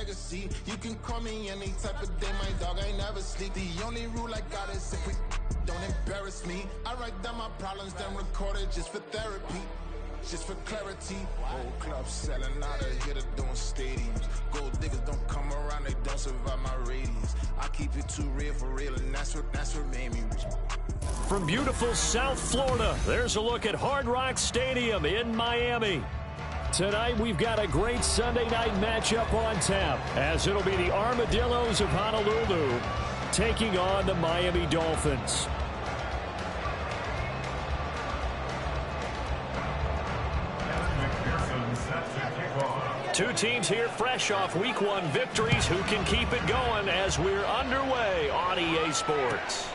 legacy. You can call me any type of day, my dog, I never sleep. The only rule I got is if we don't embarrass me. I write down my problems, then record it just for therapy. Just for clarity, old clubs selling out of here to doing stadiums. Gold diggers don't come around, they don't survive my radius. I keep it too real for real, and that's what made me rich. From beautiful South Florida, there's a look at Hard Rock Stadium in Miami. Tonight, we've got a great Sunday night matchup on tap, as it'll be the Armadillos of Honolulu taking on the Miami Dolphins. Two teams here fresh off Week 1 victories who can keep it going as we're underway on EA Sports.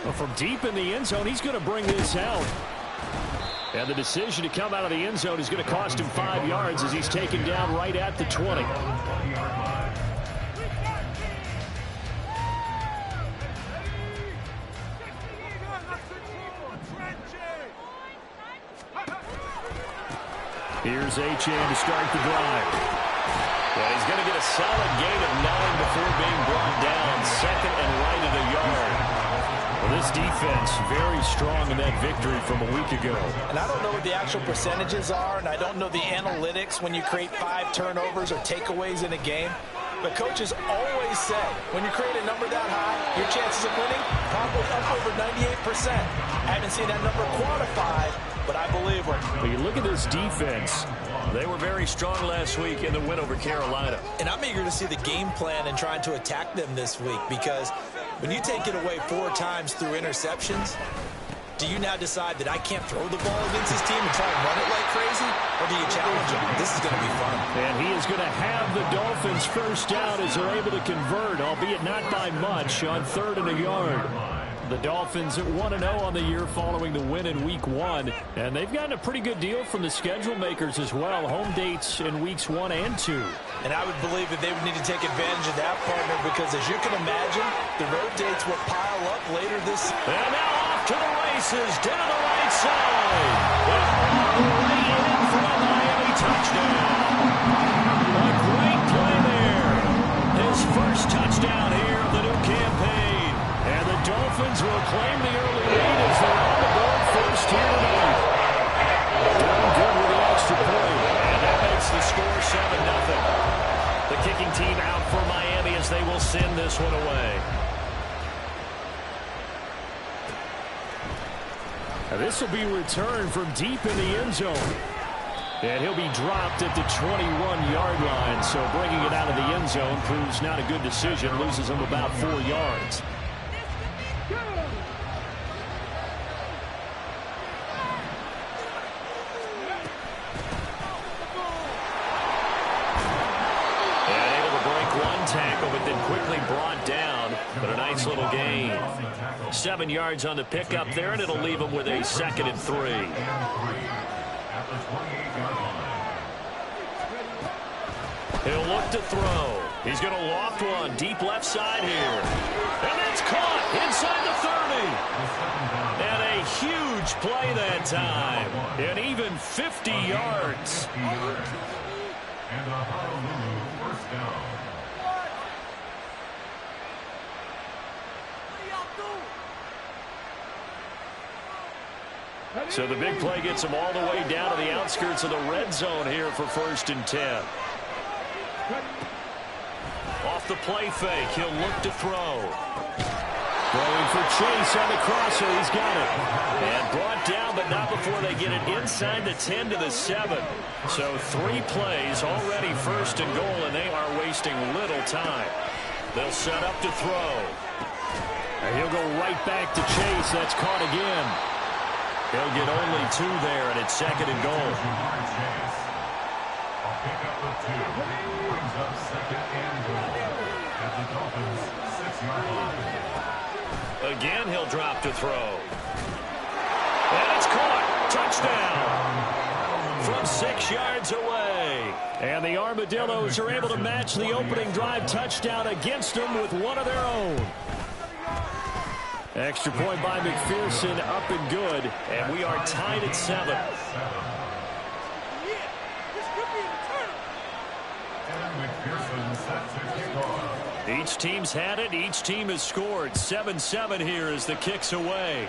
Well, from deep in the end zone, he's going to bring this out. And the decision to come out of the end zone is going to cost him 5 yards as he's taken down right at the 20. Here's Achane to start the drive. Well, he's going to get a solid gain of 9 before being brought down. Second and right at a yard. Well, this defense very strong in that victory from a week ago. And I don't know what the actual percentages are, and I don't know the analytics when you create 5 turnovers or takeaways in a game. But coaches always say, when you create a number that high, your chances of winning probably up over 98%. I haven't seen that number quantified, but I believe we're... When you look at this defense, they were very strong last week in the win over Carolina. And I'm eager to see the game plan and trying to attack them this week, because when you take it away 4 times through interceptions, do you now decide that I can't throw the ball against this team and try and run it like crazy? Or do you challenge them? This is going to be fun. And he is going to have the Dolphins first down as they're able to convert, albeit not by much, on 3rd and a yard. The Dolphins at 1-0 on the year following the win in Week 1. And they've gotten a pretty good deal from the schedule makers as well. Home dates in Weeks 1 and 2. And I would believe that they would need to take advantage of that, partner, because as you can imagine, the road dates will pile up later this... And now off to the races down the right side. Right in for a Miami touchdown. A great play there. His first touchdown here of the new campaign. And the Dolphins will claim the early lead as they're on the board first here tonight. Doing good with the extra point. And that makes the score 7-0. The kicking team out for Miami as they will send this one away. Now this will be returned from deep in the end zone. And he'll be dropped at the 21-yard line. So bringing it out of the end zone proves not a good decision. Loses him about 4 yards. Tackle, but then quickly brought down, but a nice little gain. 7 yards on the pickup there, and it'll leave him with a 2nd and 3. He'll look to throw. He's going to loft one deep left side here. And that's caught inside the 30. And a huge play that time. And even 50 yards. And a Honolulu first down. So the big play gets him all the way down to the outskirts of the red zone here for 1st and 10. Off the play fake, he'll look to throw. Throwing for Chase on the crosser, he's got it. And brought down, but not before they get it inside the 10 to the 7. So 3 plays, already 1st and goal, and they are wasting little time. They'll set up to throw. And he'll go right back to Chase. That's caught again. He'll get only 2 there, and it's 2nd and goal. A pickup of 2 brings up 2nd and goal at the Dolphins' 6-yard line. Again, he'll drop to throw. And it's caught. Touchdown. From 6 yards away. And the Armadillos are able to match the opening drive touchdown against them with one of their own. Extra point by McPherson, up and good, and we are tied at 7. Each team's had it. Each team has scored. 7-7 here as the kick's away.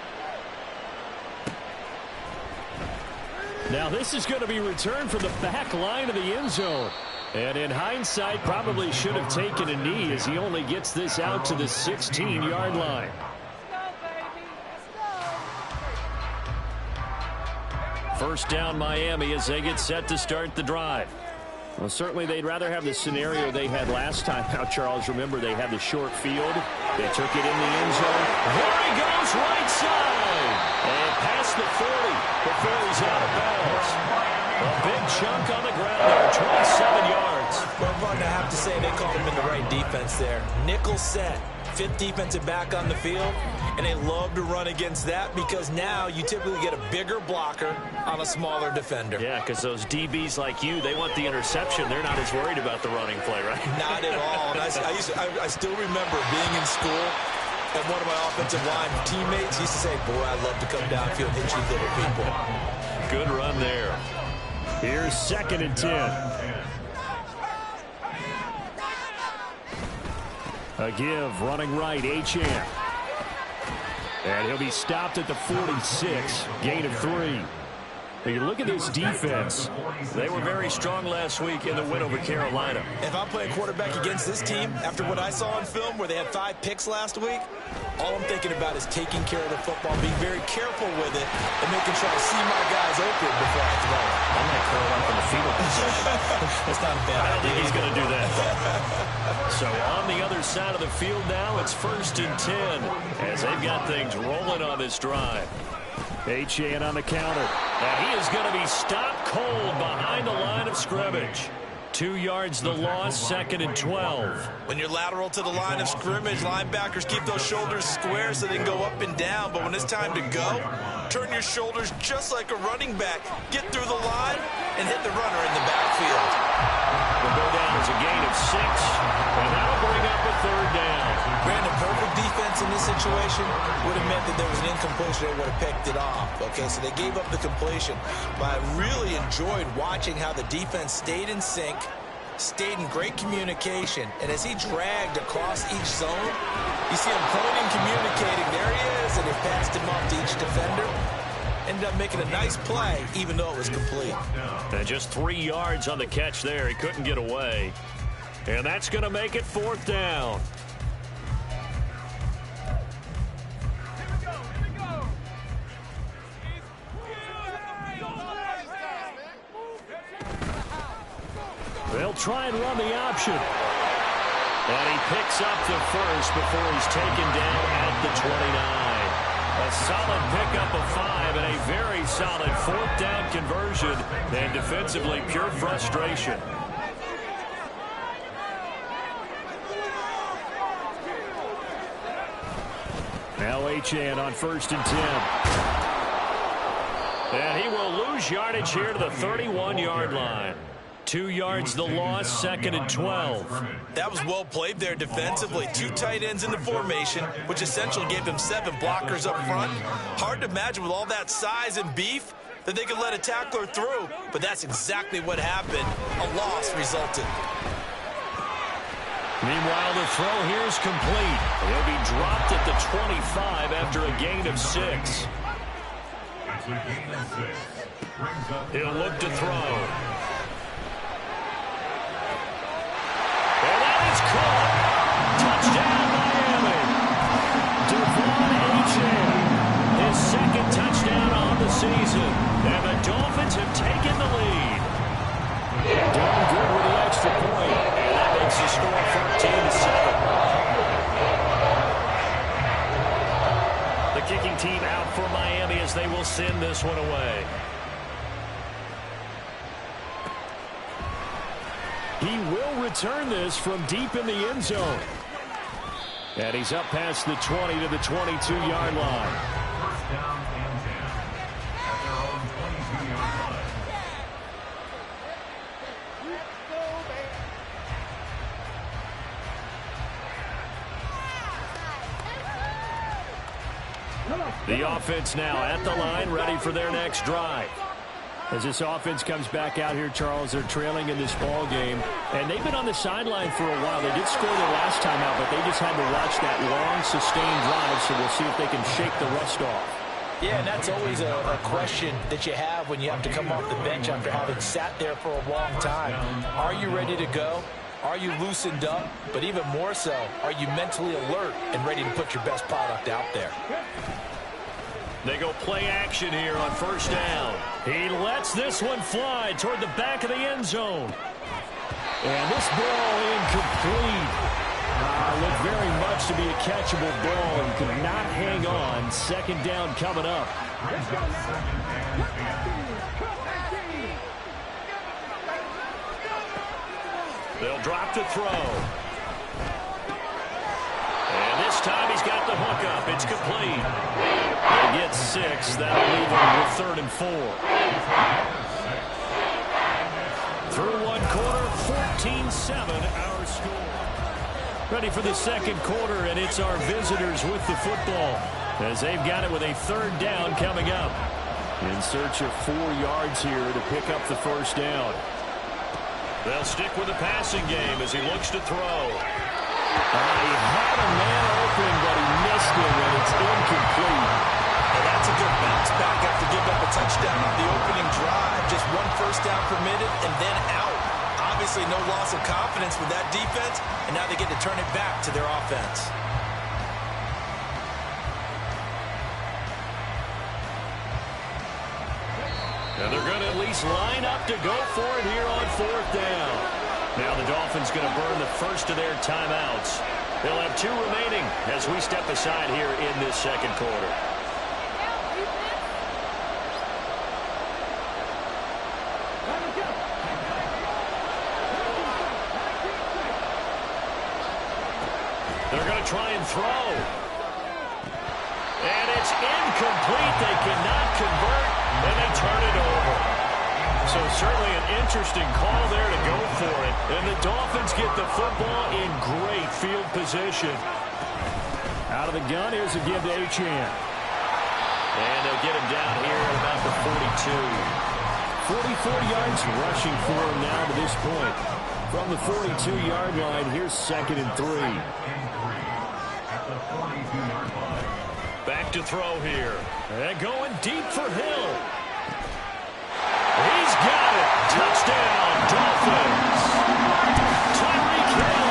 Now this is going to be returned from the back line of the end zone. And in hindsight, probably should have taken a knee as he only gets this out to the 16-yard line. First down Miami as they get set to start the drive. Well, certainly they'd rather have the scenario they had last time. Now, Charles, remember they had the short field. They took it in the end zone. There he goes, right side. And past the 40 before he's out of bounds. A big chunk on the ground there, 27 yards. Well, Vaughn, I have to say they called him in the right defense there. Nickel set, fifth defensive back on the field, and they love to run against that because now you typically get a bigger blocker on a smaller defender. Yeah, because those DBs like you, they want the interception. They're not as worried about the running play, right? Not at all. And I still remember being in school, and one of my offensive line teammates used to say, boy, I'd love to come downfield and hit you little people. Good run there. Here's 2nd and 10. A give, running right, Achane. And he'll be stopped at the 46, gain of 3. Now you look at this defense. They were very strong last week in the win over Carolina. If I'm playing quarterback against this team, after what I saw on film where they had 5 picks last week, all I'm thinking about is taking care of the football, being very careful with it, and making sure I see my guys open before I throw it. I might curl up in the fetal position. That's not a bad idea. I don't think he's going to do that. So on the other side of the field now, it's 1st and 10 as they've got things rolling on this drive. Achane on the counter. And he is going to be stopped cold behind the line of scrimmage. 2 yards the loss, 2nd and 12. When you're lateral to the line of scrimmage, linebackers keep those shoulders square so they can go up and down. But when it's time to go, turn your shoulders just like a running back. Get through the line and hit the runner in the backfield. Will go down as a gain of 6, and that'll bring up a 3rd down. Brandon, perfect defense in this situation would have meant that there was an incompletion. They would have picked it off. Okay, so they gave up the completion. But I really enjoyed watching how the defense stayed in sync, stayed in great communication, and as he dragged across each zone, you see him pointing, communicating. There he is, and he passed him off to each defender. Ended up making a nice play, even though it was complete. And just 3 yards on the catch there. He couldn't get away. And that's going to make it 4th down. They'll try and run the option. And he picks up the first before he's taken down at the 29. A solid pickup of 5 and a very solid 4th down conversion. And defensively, pure frustration. Now Achane on 1st and 10. And he will lose yardage here to the 31-yard line. 2 yards the loss, 2nd and 12. That was well played there defensively. 2 tight ends in the formation, which essentially gave them 7 blockers up front. Hard to imagine with all that size and beef that they could let a tackler through, but that's exactly what happened. A loss resulted. Meanwhile, the throw here is complete. He'll be dropped at the 25 after a gain of 6. He'll look to throw. Caught. Touchdown, Miami. Devon Achane, his 2nd touchdown on the season. And the Dolphins have taken the lead. Doing good with the extra point. And that makes the score 14-7. The kicking team out for Miami as they will send this one away. He will return this from deep in the end zone. And he's up past the 20 to the 22-yard line. First down and 10 at their own 22-yard line. The offense now at the line, ready for their next drive. As this offense comes back out here, Charles, they're trailing in this ball game, and they've been on the sideline for a while. They did score their last time out, but they just had to watch that long, sustained drive, so we'll see if they can shake the rust off. Yeah, and that's always a question that you have when you have to come off the bench after having sat there for a long time. Are you ready to go? Are you loosened up? But even more so, are you mentally alert and ready to put your best product out there? They go play action here on first down. He lets this one fly toward the back of the end zone. And this ball incomplete. Looked very much to be a catchable ball and could not hang on. Second down coming up. They'll drop to throw. And this time he's got the hook up. It's complete. They get 6. That'll leave them with 3rd and 4. Through one quarter, 14-7 our score. Ready for the second quarter, and it's our visitors with the football as they've got it with a 3rd down coming up. In search of 4 yards here to pick up the first down. They'll stick with the passing game as he looks to throw. He had a man open, but he missed him, and it's incomplete. And that's a good bounce back after giving up a touchdown on the opening drive. Just 1 first down permitted and then out. Obviously no loss of confidence with that defense, and now they get to turn it back to their offense. And they're going to at least line up to go for it here on 4th down. Now the Dolphins going to burn the first of their timeouts. They'll have 2 remaining as we step aside here in this second quarter. They're going to try and throw. And it's incomplete. They cannot convert, and they turn it over. So certainly an interesting call there to go for it. And the Dolphins get the football in great field position. Out of the gun, here's a give to Achane. And they'll get him down here at about the 42. 44 yards rushing for him now to this point. From the 42-yard line, here's 2nd and 3. Back to throw here. And going deep for Hill. He's got it. Touchdown, Dolphins. Tyreek Hill,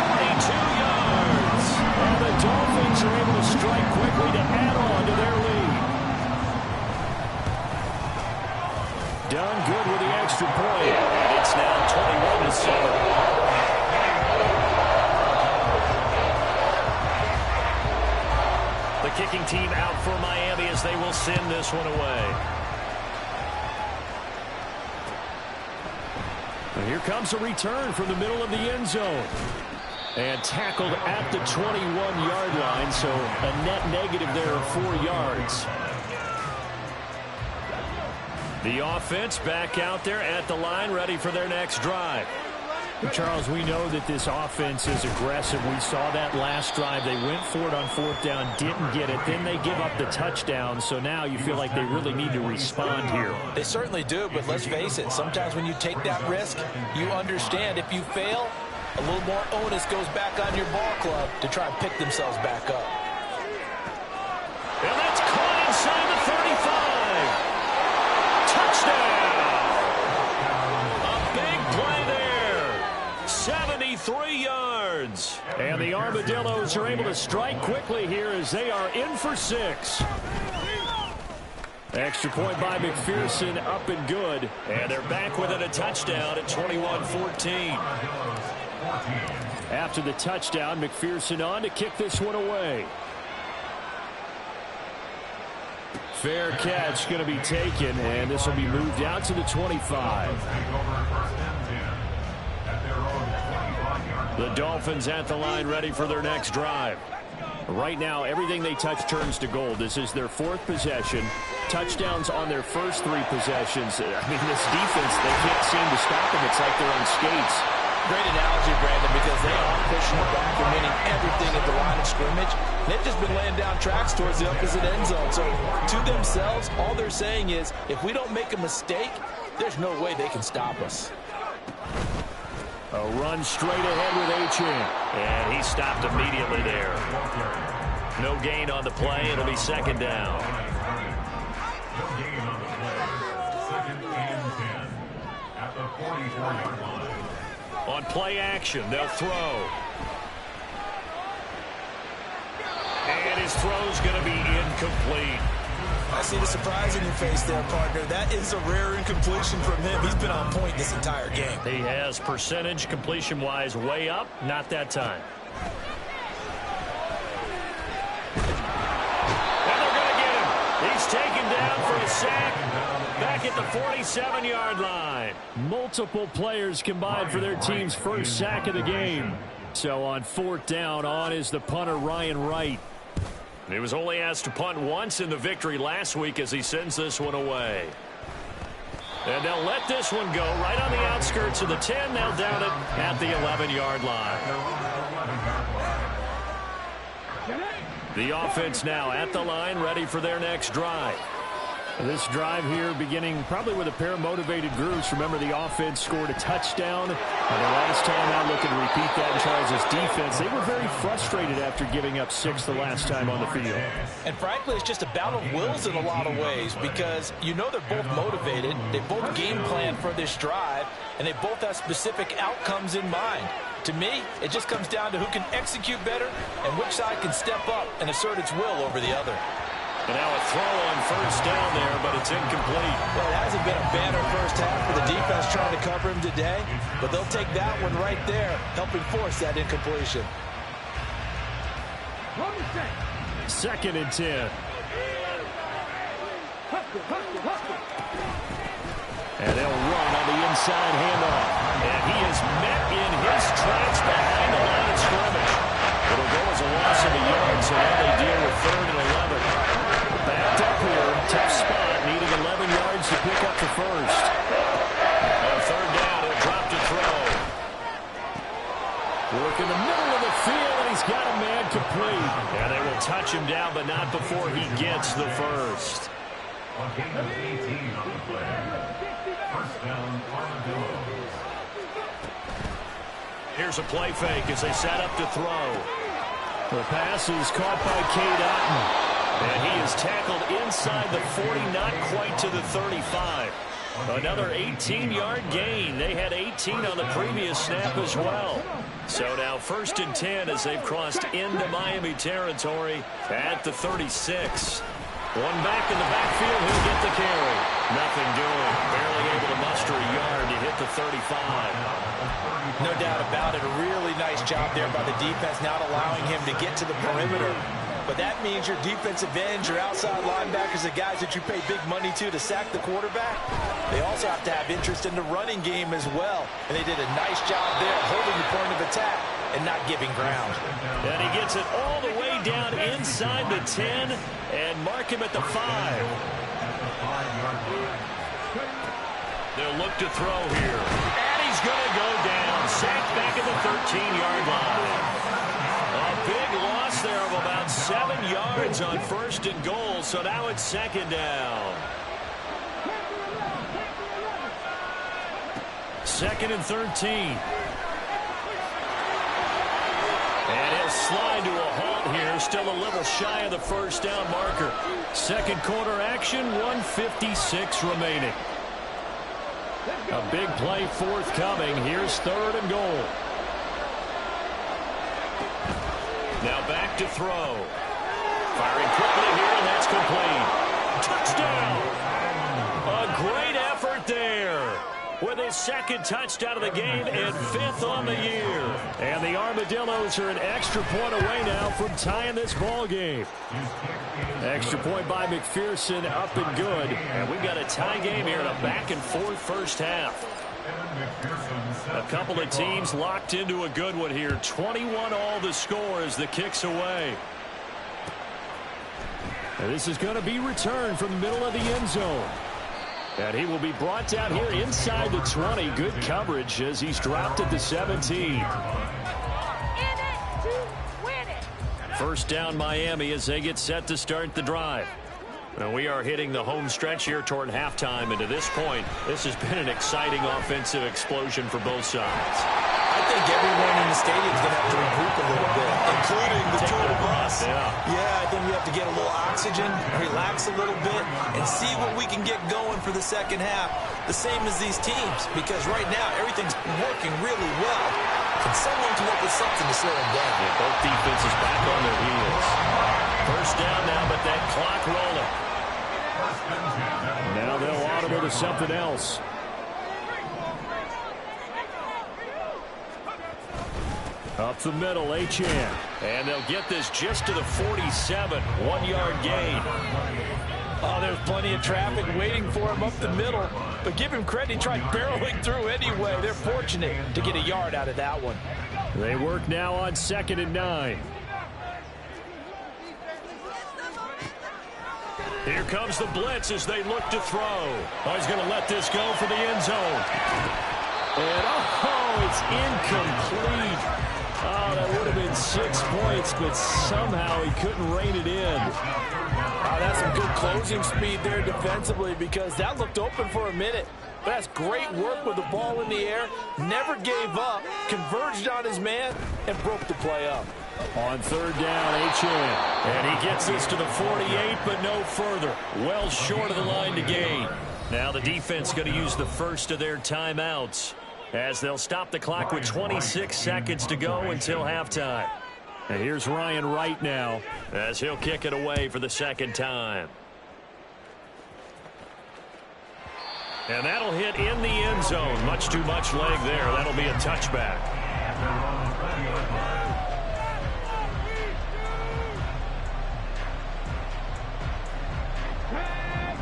42 yards. And the Dolphins are able to strike quickly to add on to their lead. Done good with the extra point. And it's now 21-7. The kicking team out for Miami as they will send this one away. And here comes a return from the middle of the end zone. And tackled at the 21-yard line, so a net negative there of 4 yards. The offense back out there at the line, ready for their next drive. Charles, we know that this offense is aggressive. We saw that last drive. They went for it on 4th down, didn't get it. Then they give up the touchdown. So now you feel like they really need to respond here. They certainly do, but let's face it. Sometimes when you take that risk, you understand if you fail, a little more onus goes back on your ball club to try and pick themselves back up. And that's caught inside the 35. Touchdown. A big play there. 73 yards. And the Armadillos are able to strike quickly here as they are in for 6. Extra point by McPherson, up and good. And they're back within a touchdown at 21-14. After the touchdown, McPherson on to kick this one away. Fair catch going to be taken, and this will be moved out to the 25. The Dolphins at the line ready for their next drive. Right now, everything they touch turns to gold. This is their 4th possession. Touchdowns on their first 3 possessions. I mean, this defense, they can't seem to stop them. It's like they're on skates. Great analogy, Brandon, because they are pushing it back and winning everything at the line of scrimmage. They've just been laying down tracks towards the opposite end zone. So to themselves, all they're saying is, if we don't make a mistake, there's no way they can stop us. A run straight ahead with Achane. And he stopped immediately there. No gain on the play. It'll be second down. No gain on the play. Second and 10 at the 44-yard line. On play action, they'll throw. And his throw's going to be incomplete. I see the surprise in your face there, partner. That is a rare incompletion from him. He's been on point this entire game. He has percentage completion-wise way up. Not that time. And they're going to get him. He's taken down for a sack. Back at the 47-yard line. Multiple players combined for their team's first sack of the game. So on fourth down, on is the punter, Ryan Wright. He was only asked to punt once in the victory last week as he sends this one away. And they'll let this one go right on the outskirts of the 10. They'll down it at the 11-yard line. The offense now at the line, ready for their next drive. This drive here beginning probably with a pair of motivated groups. Remember, the offense scored a touchdown. And the last time out, looking to repeat that in Charles' defense. They were very frustrated after giving up 6 the last time on the field. And frankly, it's just a battle of wills in a lot of ways because you know they're both motivated. They both game plan for this drive, and they both have specific outcomes in mind. To me, it just comes down to who can execute better and which side can step up and assert its will over the other. And now a throw on first down there, but it's incomplete. Well, it hasn't been a banner first half for the defense trying to cover him today, but they'll take that one right there, helping force that incompletion. Second and 10. And they'll run on the inside handoff. And he is met in his tracks behind the line of scrimmage. It'll go as a loss of a yard, so now they deal with 3rd and 11. Backed up here, tough spot, needing 11 yards to pick up the first. On 3rd down, he'll drop to throw. Work in the middle of the field, and he's got a man complete. And they will touch him down, but not before he gets the first. A gain of 18 on the play. First down, Armadillos. Here's a play fake as they set up to throw. The pass is caught by Cade Otton. And he is tackled inside the 40, not quite to the 35. Another 18-yard gain. They had 18 on the previous snap as well. So now 1st and 10 as they've crossed into Miami territory at the 36. One back in the backfield, he'll get the carry. Nothing doing. Barely able to muster a yard to hit the 35. No doubt about it. A really nice job there by the defense, not allowing him to get to the perimeter. But that means your defensive ends, your outside linebackers, the guys that you pay big money to sack the quarterback, they also have to have interest in the running game as well. And they did a nice job there holding the point of attack and not giving ground. And he gets it all the way down inside the 10 and mark him at the 5. They'll look to throw here. And he's going to go down. Sacked back at the 13-yard line. A big loss there of about 7 yards on 1st and goal, so now it's 2nd down. 2nd and 13. And he'll slide to a halt here, still a little shy of the 1st down marker. Second quarter action, 1:56 remaining. A big play forthcoming. Here's 3rd and goal. Now back to throw. Firing quickly here, and that's complete. Touchdown! A great effort there with his 2nd touchdown of the game and 5th on the year. And the Armadillos are an extra point away now from tying this ball game. Extra point by McPherson, up and good. And we've got a tie game here in a back-and-forth first half. A couple of teams locked into a good one here. 21-all the score as the kick's away. And this is going to be returned from the middle of the end zone. And he will be brought down here inside the 20. Good coverage as he's dropped at the 17. First down Miami as they get set to start the drive. And we are hitting the home stretch here toward halftime. And to this point, this has been an exciting offensive explosion for both sides. I think everyone in the stadium is going to have to regroup a little bit, including the tour de bus. Yeah, I think we have to get a little oxygen, relax a little bit, and see what we can get going for the second half. The same as these teams, because right now everything's working really well. Can someone come up with something to slow them down? Yeah, both defenses back on their heels. First down now, but that clock rolling. Now they'll audible to something else. Up the middle, Achane. And they'll get this just to the 47. 1-yard gain. Oh, there's plenty of traffic waiting for him up the middle. But give him credit, he tried barreling through anyway. They're fortunate to get a yard out of that one. They work now on 2nd and 9. Here comes the blitz as they look to throw. Oh, he's going to let this go for the end zone. And, oh, it's incomplete. Oh, that would have been 6 points, but somehow he couldn't rein it in. Oh, that's some good closing speed there defensively because that looked open for a minute. But that's great work with the ball in the air. Never gave up, converged on his man, and broke the play up. On 3rd down, Achane. And he gets this to the 48, but no further. Well short of the line to gain. Now the defense going to use the first of their timeouts as they'll stop the clock with 26 seconds to go until halftime. And here's Ryan Wright now as he'll kick it away for the second time. And that'll hit in the end zone. Much too much leg there. That'll be a touchback.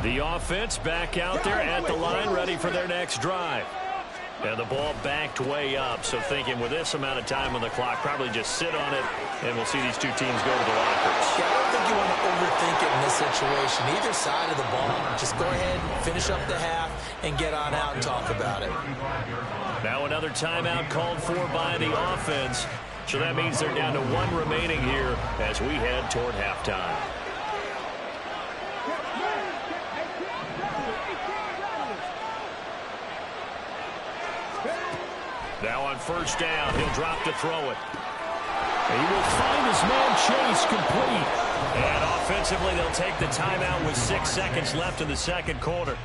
The offense back out there at the line, ready for their next drive. And the ball backed way up, so thinking with this amount of time on the clock, probably just sit on it, and we'll see these two teams go to the lockers. Yeah, I don't think you want to overthink it in this situation. Either side of the ball, just go ahead, finish up the half, and get on out and talk about it. Now another timeout called for by the offense, so that means they're down to 1 remaining here as we head toward halftime. Now on first down, he'll drop to throw it. He will find his man Chase complete. And offensively, they'll take the timeout with 6 seconds left in the second quarter.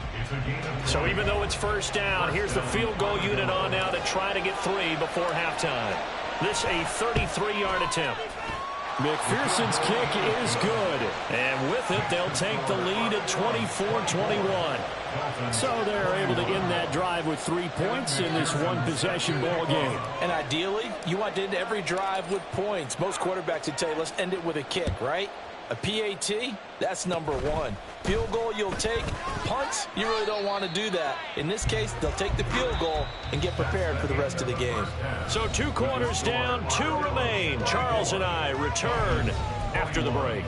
So even though it's first down, here's the field goal unit on now to try to get 3 before halftime. This a 33-yard attempt. McPherson's kick is good. And with it, they'll take the lead at 24-21. So they're able to end that drive with 3 points in this one-possession ball game. And ideally, you want to end every drive with points. Most quarterbacks would tell you, let's end it with a kick, right? A PAT, that's number 1. Field goal you'll take. Punts, you really don't want to do that. In this case, they'll take the field goal and get prepared for the rest of the game. So 2 quarters down, 2 remain. Charles and I return after the break.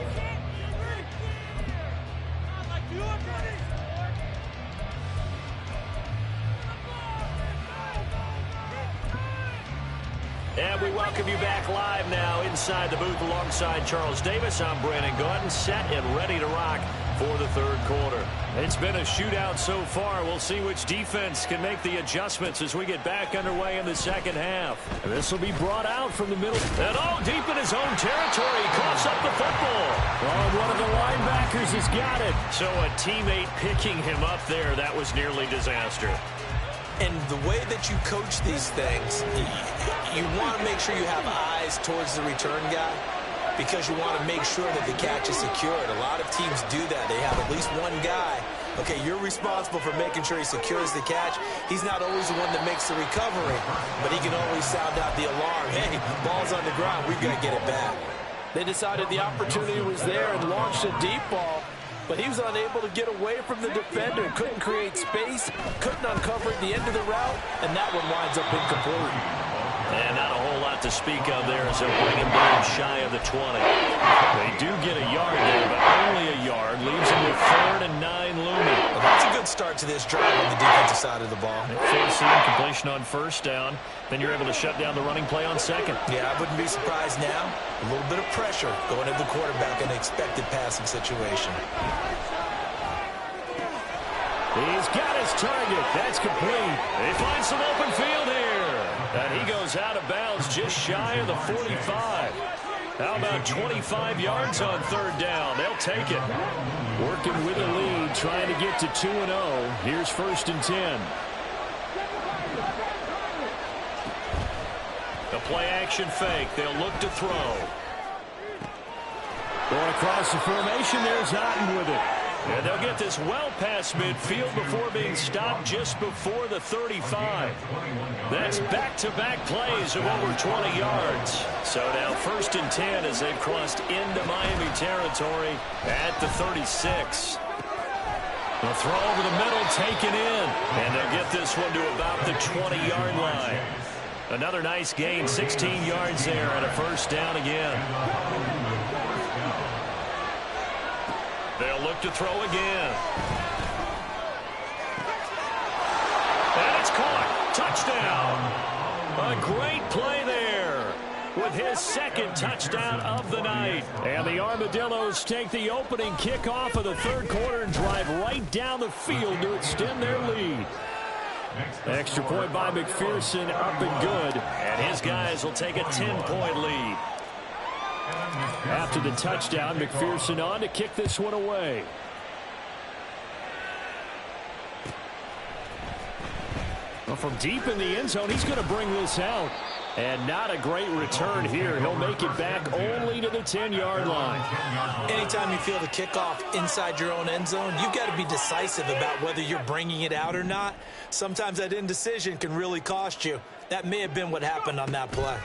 And we welcome you back live now inside the booth alongside Charles Davis. I'm Brandon Gaudin, set and ready to rock for the third quarter. It's been a shootout so far. We'll see which defense can make the adjustments as we get back underway in the second half. And this will be brought out from the middle. And deep in his own territory. He coughs up the football. Oh, one of the linebackers has got it. So a teammate picking him up there. That was nearly disaster. And the way that you coach these things, you want to make sure you have eyes towards the return guy because you want to make sure that the catch is secured. A lot of teams do that. They have at least one guy. Okay, you're responsible for making sure he secures the catch. He's not always the one that makes the recovery, but he can always sound out the alarm. Hey, ball's on the ground. We've got to get it back. They decided the opportunity was there and launched a deep ball. But he was unable to get away from the defender, couldn't create space, couldn't uncover at the end of the route, and that one winds up incomplete. And not a whole lot to speak of there as they'll bring him down shy of the 20. They do get a yard there, but only a yard. Leaves them with 3rd and 9 looming. Well, that's a good start to this drive on the defensive side of the ball. Forcing completion on 1st down. Then you're able to shut down the running play on 2nd. Yeah, I wouldn't be surprised now. A little bit of pressure going at the quarterback in an expected passing situation. He's got his target. That's complete. He finds some open field here. And he goes out of bounds just shy of the 45. How about 25 yards on 3rd down? They'll take it. Working with the lead, trying to get to 2-0. Here's 1st and 10. The play action fake. They'll look to throw. Going across the formation, there's Otten with it. And they'll get this well past midfield before being stopped just before the 35. That's back-to-back plays of over 20 yards. So now 1st and 10 as they've crossed into Miami territory at the 36. The throw over the middle taken in. And they'll get this one to about the 20-yard line. Another nice gain, 16 yards there and a 1st down again. They'll look to throw again. And it's caught. Touchdown. A great play there with his 2nd touchdown of the night. And the Armadillos take the opening kickoff of the 3rd quarter and drive right down the field to extend their lead. Extra point by McPherson, up and good. And his guys will take a 10-point lead. After the touchdown, McPherson on to kick this one away. Well, from deep in the end zone, he's going to bring this out. And not a great return here. He'll make it back only to the 10-yard line. Anytime you feel the kickoff inside your own end zone, you've got to be decisive about whether you're bringing it out or not. Sometimes that indecision can really cost you. That may have been what happened on that play.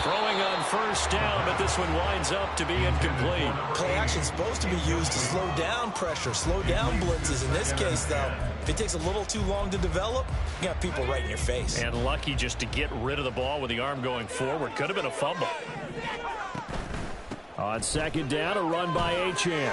Throwing on 1st down, but this one winds up to be incomplete. Play action's supposed to be used to slow down pressure, slow down blitzes. In this case, though, if it takes a little too long to develop, you got people right in your face. And lucky just to get rid of the ball with the arm going forward. Could have been a fumble. On 2nd down, a run by Achane.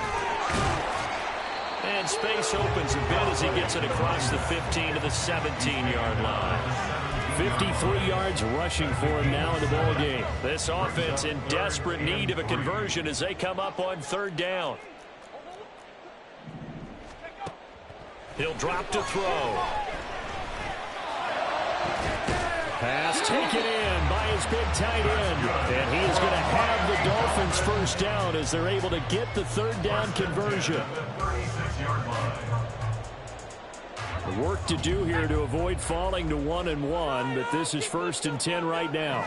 And space opens a bit as he gets it across the 15 to the 17-yard line. 53 yards rushing for him now in the ball game. This offense in desperate need of a conversion as they come up on 3rd down. He'll drop to throw. Pass taken in by his big tight end. And he is going to have the Dolphins 1st down as they're able to get the 3rd down conversion. Work to do here to avoid falling to 1-1, but this is 1st and 10 right now.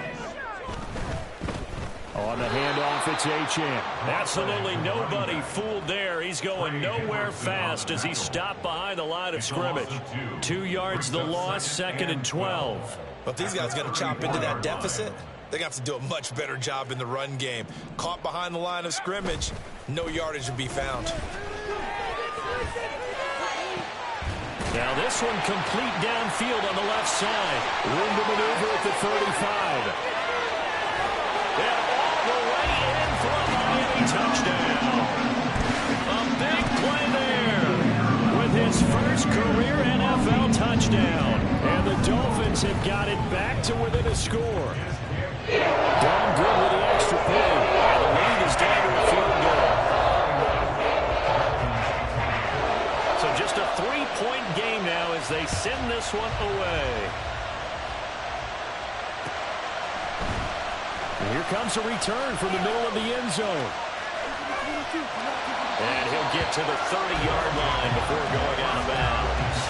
On the handoff, it's Achane. Absolutely nobody fooled there. He's going nowhere fast as he stopped behind the line of scrimmage. 2 yards the loss, 2nd and 12. But these guys got to chop into that deficit. They're going to have to do a much better job in the run game. Caught behind the line of scrimmage, no yardage to be found. Now this one complete downfield on the left side. Room to maneuver at the 35. And all the way in for a Miami touchdown. A big play there with his first career NFL touchdown. And the Dolphins have got it back to within a score. Done good with the extra point. And the lead is down to a field goal. So just a 3-point game now as they send this one away. And here comes a return from the middle of the end zone. And he'll get to the 30-yard line before going out of bounds.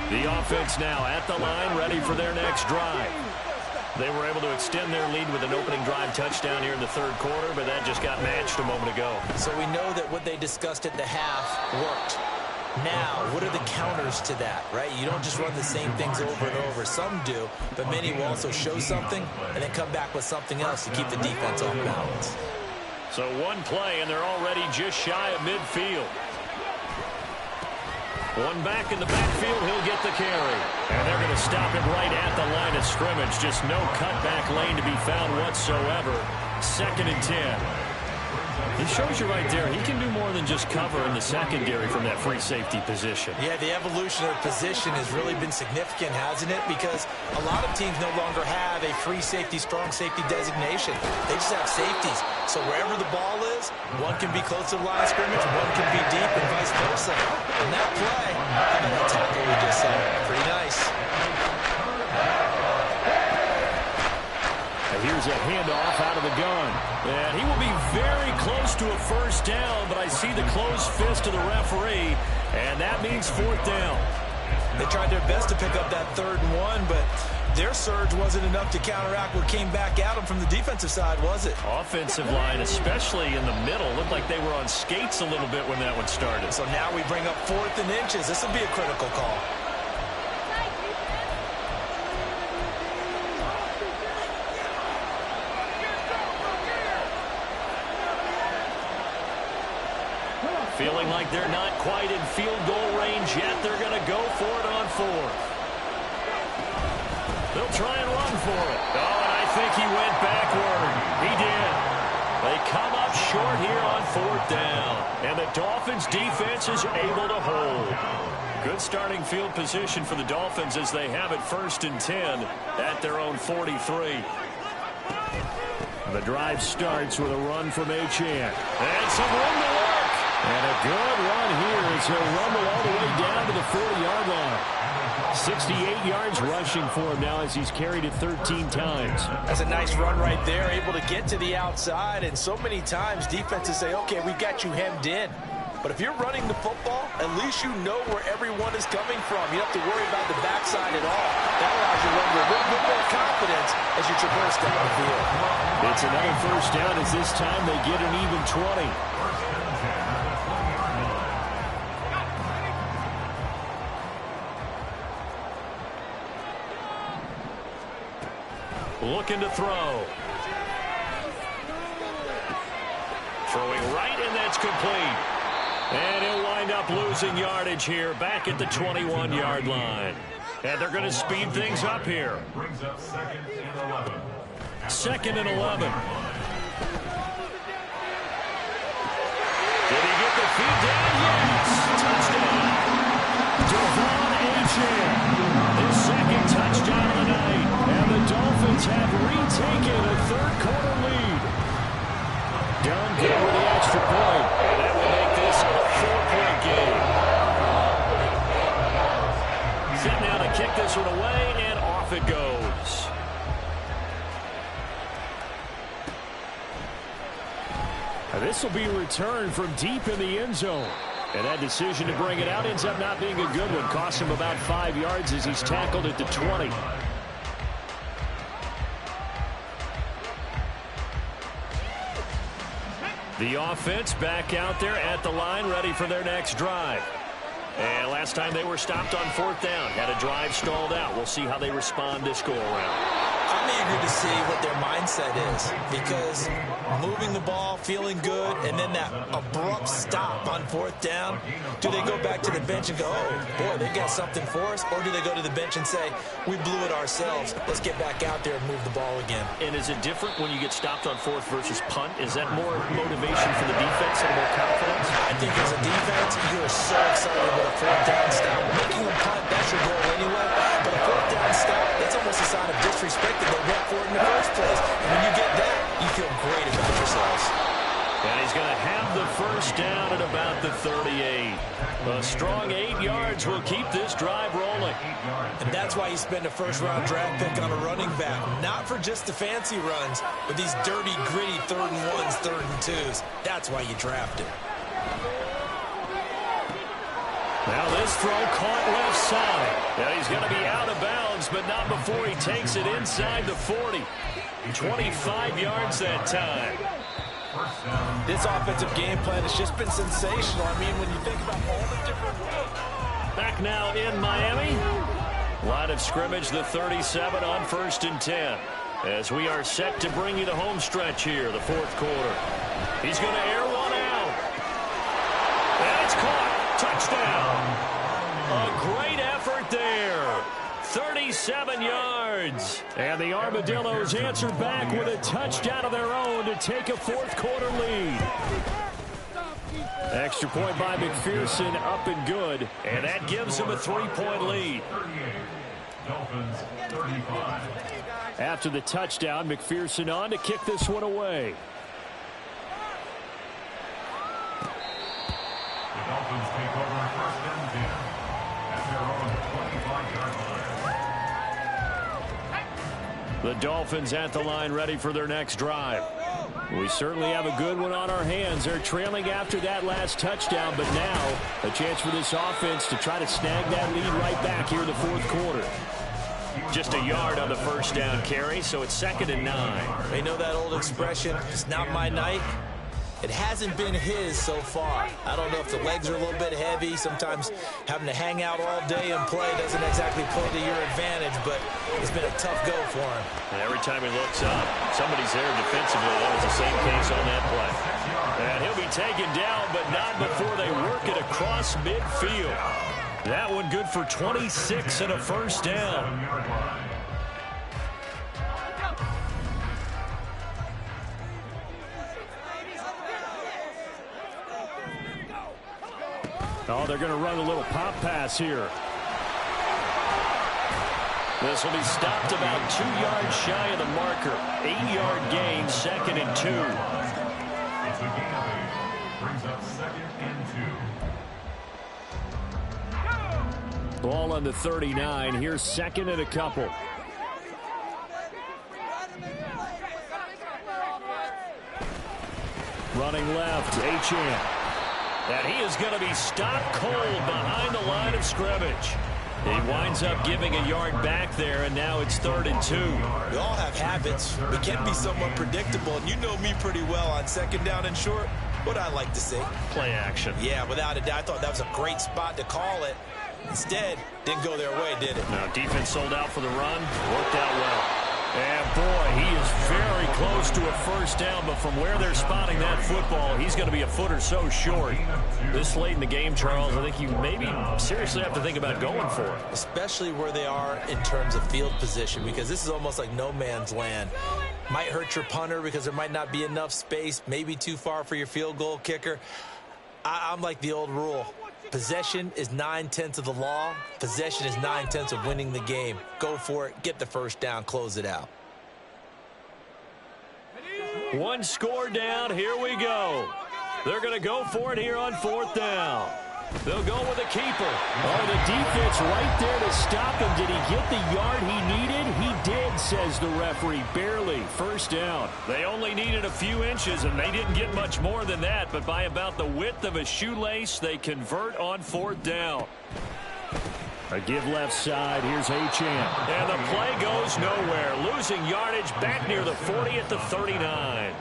The offense now at the line, ready for their next drive. They were able to extend their lead with an opening drive touchdown here in the 3rd quarter, but that just got matched a moment ago. So we know that what they discussed at the half worked. Now, what are the counters to that, right? You don't just run the same things over and over. Some do, but many will also show something and then come back with something else to keep the defense off balance. So one play, and they're already just shy of midfield. One back in the backfield, he'll get the carry. And they're going to stop him right at the line of scrimmage. Just no cutback lane to be found whatsoever. 2nd and 10. He shows you right there, he can do more than just cover in the secondary from that free safety position. Yeah, the evolution of position has really been significant, hasn't it? Because a lot of teams no longer have a free safety, strong safety designation. They just have safeties. So wherever the ball is, one can be close to the line of scrimmage, one can be deep, and vice versa. And that play, how about that tackle we just saw? Pretty nice. Here's a handoff out of the gun. And he will be very close to a first down, but I see the closed fist of the referee, and that means 4th down. They tried their best to pick up that 3rd and 1, but their surge wasn't enough to counteract what came back at them from the defensive side, was it? Offensive line, especially in the middle, looked like they were on skates a little bit when that one started. So now we bring up 4th and inches. This will be a critical call. Feeling like they're not quite in field goal range yet. They're going to go for it on 4th. They'll try and run for it. Oh, and I think he went backward. He did. They come up short here on 4th down. And the Dolphins defense is able to hold. Good starting field position for the Dolphins as they have it 1st and 10 at their own 43. The drive starts with a run from Achane. And some room to work. And a good run here as he'll rumble all the way down to the 40-yard line. 68 yards rushing for him now as he's carried it 13 times. That's a nice run right there, able to get to the outside. And so many times defenses say, okay, we got you hemmed in. But if you're running the football, at least you know where everyone is coming from. You don't have to worry about the backside at all. That allows you to run with a little bit more confidence as you traverse down the field. It's another first down as this time they get an even 20. Looking to throw. Throwing right, and that's complete. And he'll wind up losing yardage here back at the 21-yard line. And they're going to speed things up here. Brings up 2nd and 11. 2nd and 11. Did he get the feet down? Yes! Touchdown! Devon Achane. His 2nd touchdown of the night. And the Dolphins have retaken a 3rd-quarter lead. Done good with the extra point. And that will make this a 4-point game. Set now to kick this one away, and off it goes. This will be returned from deep in the end zone. And that decision to bring it out ends up not being a good one. Cost him about 5 yards as he's tackled at the 20. The offense back out there at the line, ready for their next drive. And last time they were stopped on 4th down, had a drive stalled out. We'll see how they respond this go-around. I'm eager to see what their mindset is, because moving the ball, feeling good, and then that abrupt stop on 4th down, do they go back to the bench and go, oh, boy, they got something for us, or do they go to the bench and say, we blew it ourselves, let's get back out there and move the ball again? And is it different when you get stopped on 4th versus punt? Is that more motivation for the defense and more confidence? I think as a defense, you are so excited with a 4th down stop. Making a punt, that's your goal anyway, but a 4th down stop, that's almost a sign of disrespect that they went for it in the first place. And when you get that, you feel great about yourselves. And he's going to have the first down at about the 38. A strong 8 yards will keep this drive rolling. And that's why you spend a first-round draft pick on a running back. Not for just the fancy runs, but these dirty, gritty 3rd and 1s, 3rd and 2s. That's why you draft him. Now this throw caught left side. Now he's going to be out of bounds, but not before he takes it inside the 40. 25 yards that time. This offensive game plan has just been sensational. I mean, when you think about all the different ways. Back now in Miami. Line of scrimmage, the 37 on 1st and 10. As we are set to bring you the home stretch here, the 4th quarter. He's going to air one out. And it's caught. Touchdown. A great effort there. 37 yards. And the Armadillos answer back with a touchdown of their own to take a fourth-quarter lead. Extra point by McPherson, up and good. And that gives them a 3-point lead. Dolphins 35. After the touchdown, McPherson on to kick this one away. The Dolphins take over first and 10 at their own 25-yard line. The Dolphins at the line, ready for their next drive. We certainly have a good one on our hands. They're trailing after that last touchdown, but now a chance for this offense to try to snag that lead right back here in the fourth quarter. Just a yard on the first down carry, so it's 2nd and 9. They know that old expression, it's not my night. It hasn't been his so far. I don't know if the legs are a little bit heavy. Sometimes having to hang out all day and play doesn't exactly play to your advantage, but it's been a tough go for him. And every time he looks up, somebody's there defensively. That was the same case on that play. And he'll be taken down, but not before they work it across midfield. That one good for 26 and a first down. Oh, they're going to run a little pop pass here. This will be stopped about 2 yards shy of the marker. 8-yard gain, 2nd and 2. It's a gain of 8. Brings up 2nd and 2. Ball on the 39. Here's 2nd and a couple. Running left, Achane. And he is going to be stopped cold behind the line of scrimmage. He winds up giving a yard back there, and now it's 3rd and 2. We all have habits. We can be somewhat predictable, and you know me pretty well on 2nd down and short. What I like to see. Play action. Yeah, without a doubt. I thought that was a great spot to call it. Instead, didn't go their way, did it? Now, defense sold out for the run. Worked out well. And, boy, he is very close to a first down, but from where they're spotting that football, he's going to be a foot or so short. This late in the game, Charles, I think you maybe seriously have to think about going for it. Especially where they are in terms of field position, because this is almost like no man's land. Might hurt your punter because there might not be enough space, maybe too far for your field goal kicker. I'm like the old rule. Possession is 9/10 of the law. Possession is 9/10 of winning the game. Go for it. Get the first down. Close it out. One score down. Here we go. They're going to go for it here on 4th down. They'll go with a keeper. Oh, the defense right there to stop him. Did he get the yard he needed? He did, says the referee. Barely. First down. They only needed a few inches, and they didn't get much more than that. But by about the width of a shoelace, they convert on 4th down. A give left side. Here's Achane. And the play goes nowhere. Losing yardage back near the 40 at the 39.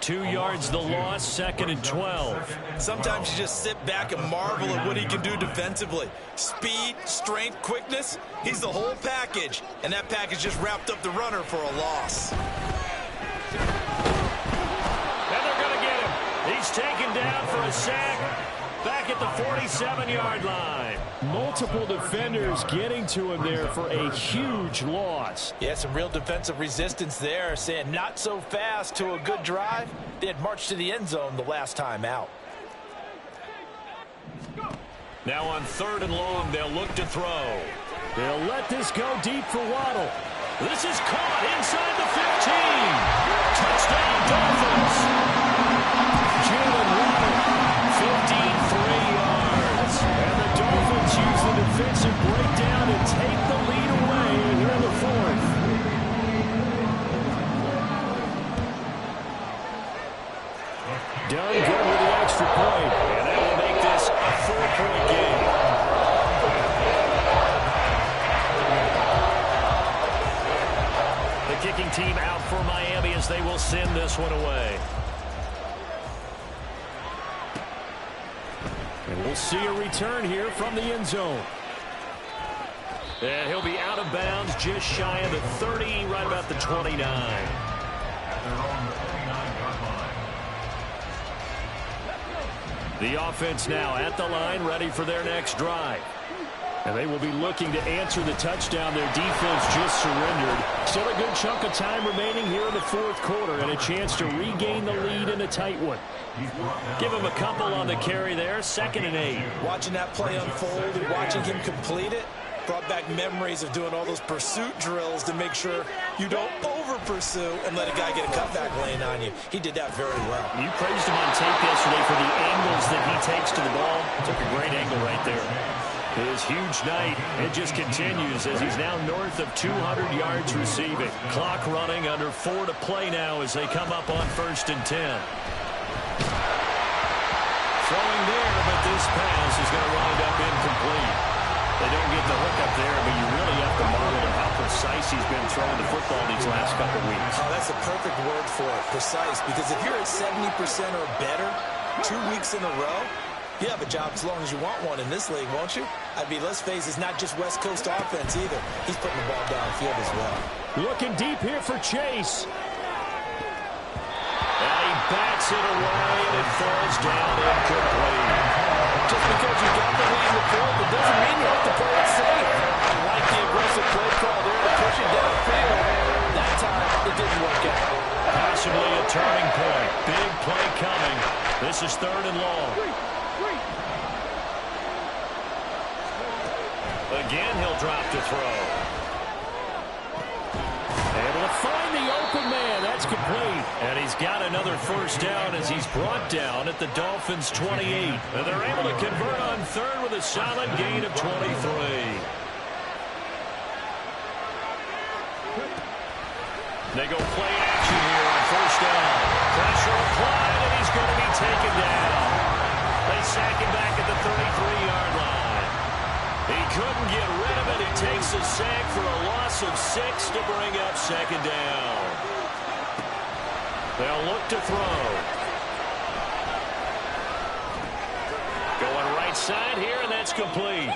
2 yards the loss, 2nd and 12. Sometimes you just sit back and marvel at what he can do defensively. Speed, strength, quickness, he's the whole package. And that package just wrapped up the runner for a loss. And they're going to get him. He's taken down for a sack back at the 47-yard line. Multiple defenders getting to him there for a huge loss. Yeah, some real defensive resistance there, saying not so fast to a good drive. They had marched to the end zone the last time out. Now on 3rd and long, they'll look to throw. They'll let this go deep for Waddle. This is caught inside the 15. Touchdown, Dolphins. Jalen Waddle. 53 yards. And the Dolphins use the defensive breakdown to take the lead away here in the 4th. Done good with the extra point. And that will make this a 4-point game. The kicking team out for Miami as they will send this one away. And we'll see a return here from the end zone. And he'll be out of bounds just shy of the 30, right about the 29. At their own 29-yard line. The offense now at the line, ready for their next drive. And they will be looking to answer the touchdown their defense just surrendered. Still a good chunk of time remaining here in the fourth quarter and a chance to regain the lead in a tight one. Give him a couple on the carry there, 2nd and 8. Watching that play unfold and watching him complete it brought back memories of doing all those pursuit drills to make sure you don't over-pursue and let a guy get a cutback lane on you. He did that very well. You praised him on tape yesterday for the angles that he takes to the ball. Took a great angle right there. His huge night, it just continues as he's now north of 200 yards receiving. Clock running, under 4 to play now as they come up on 1st and 10. Throwing there, but this pass is going to wind up incomplete. They don't get the hook up there, but you really have to marvel at how precise he's been throwing the football these last couple weeks. Oh, that's a perfect word for it, precise, because if you're at 70% or better 2 weeks in a row, you have a job as long as you want one in this league, won't you? I mean, let's face it, it's not just West Coast offense either. He's putting the ball downfield as well. Looking deep here for Chase. And he bats it away, and it falls down incomplete. Just because you got the lead in the fourth, it doesn't mean you have to play it safe. I like the aggressive play call there to push it downfield. That time, it didn't work out. Possibly a turning point. Big play coming. This is 3rd and long. Again, he'll drop to throw. Able to find the open man. That's complete. And he's got another first down as he's brought down at the Dolphins' 28. And they're able to convert on 3rd with a solid gain of 23. They go play action here on 1st down. Pressure applied, and he's going to be taken down. They sack him back at the 33-yard line. He couldn't get rid of it. He takes a sack for a loss of 6 to bring up 2nd down. They'll look to throw. Going right side here, and that's complete.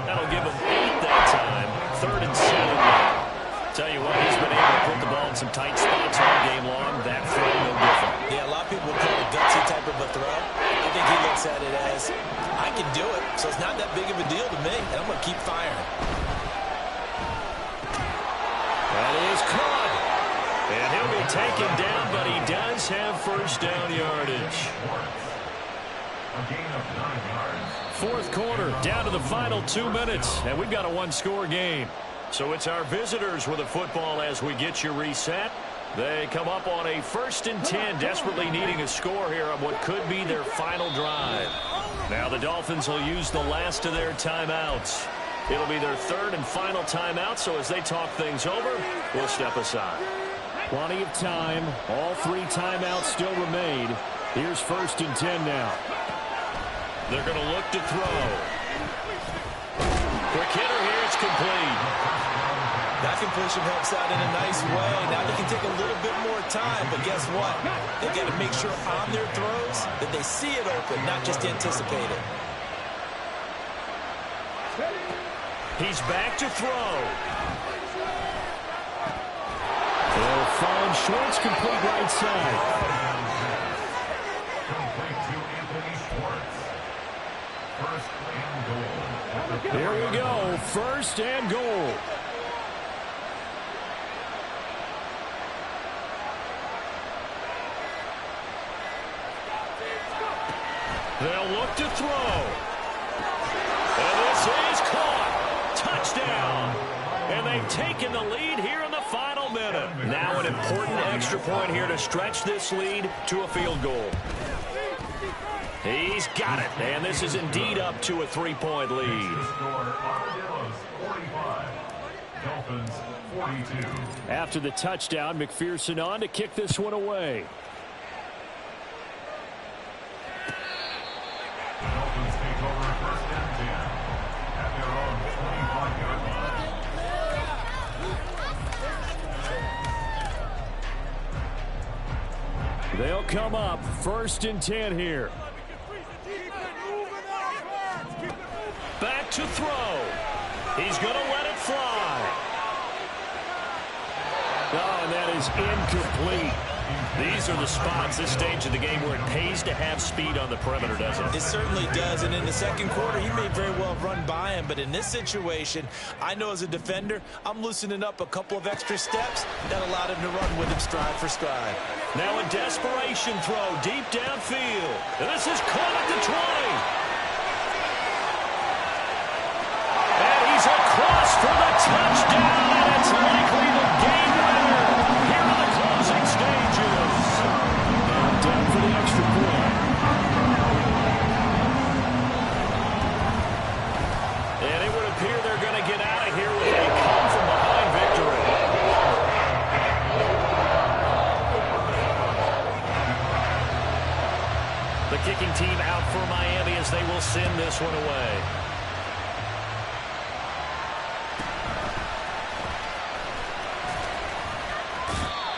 That'll give him 8 that time. 3rd and 7. Tell you what, he's been able to put the ball in some tight spots all game long. That throw, no different. Yeah, a lot of people would call it a gutsy type of a throw. I think he looks at it as, I can do it, so it's not that big of a deal to me, and I'm going to keep firing. That is caught. And he'll be taken down, but he does have first down yardage. A gain of 9 yards. Fourth quarter, down to the final 2 minutes, and we've got a one-score game. So it's our visitors with the football as we get you reset. They come up on a 1st and 10, desperately needing a score here on what could be their final drive. Now the Dolphins will use the last of their timeouts. It'll be their 3rd and final timeout, so as they talk things over, we'll step aside. Plenty of time. All 3 timeouts still remain. Here's 1st and 10 now. They're going to look to throw. Quick hitter here, it's complete. That completion helps out in a nice way. Now they can take a little bit more time, but guess what? They've got to make sure on their throws that they see it open, not just anticipate it. He's back to throw. They'll find Schwartz, complete right side. Complete to Anthony Schwartz. 1st and goal. Here we go. 1st and goal. They'll look to throw. And this is caught. Touchdown. And they've taken the lead here in the final minute. Now an important extra point here to stretch this lead to a field goal. He's got it. And this is indeed up to a 3-point lead. Score, Armadillos 45. Dolphins 42. After the touchdown, McPherson on to kick this one away. The Dolphins take over 1st and 10 at their own 25-yard line. They'll come up 1st and 10 here. Back to throw. He's going to let it fly. Oh, and that is incomplete. These are the spots, this stage of the game, where it pays to have speed on the perimeter, doesn't it? It certainly does, and in the second quarter, he may very well run by him, but in this situation, I know as a defender, I'm loosening up a couple of extra steps that allowed him to run with him stride for stride. Now a desperation throw deep downfield. And this is caught at the 20. And he's across for the touchdown, and it's likely the game winner here in the closing stages. And down for the extra point. And it would appear they're going to get out of here with a come-from-behind victory. The kicking team out for Miami as they will send this one away.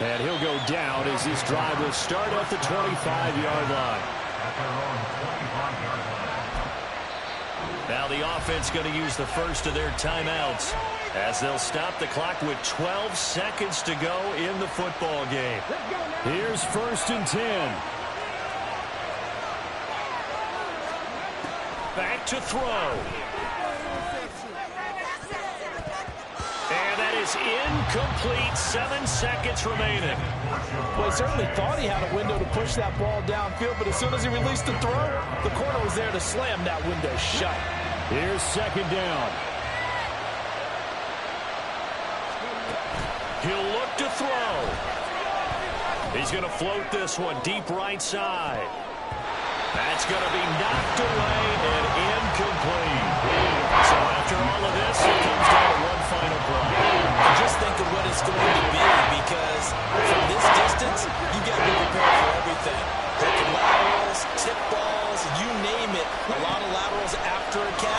And he'll go down as this drive will start at the 25-yard line. Now the offense going to use the first of their timeouts as they'll stop the clock with 12 seconds to go in the football game. Here's 1st and 10. Back to throw. And that is incomplete. 7 seconds remaining. Well, he certainly thought he had a window to push that ball downfield, but as soon as he released the throw, the corner was there to slam that window shut. Here's 2nd down. He'll look to throw. He's going to float this one deep right side. That's going to be knocked away and incomplete. So after all of this, it comes down to one final play. Just think of what it's going to be, because from this distance, you got to be prepared for everything. Hook and laterals, tip balls, you name it. A lot of laterals after a catch.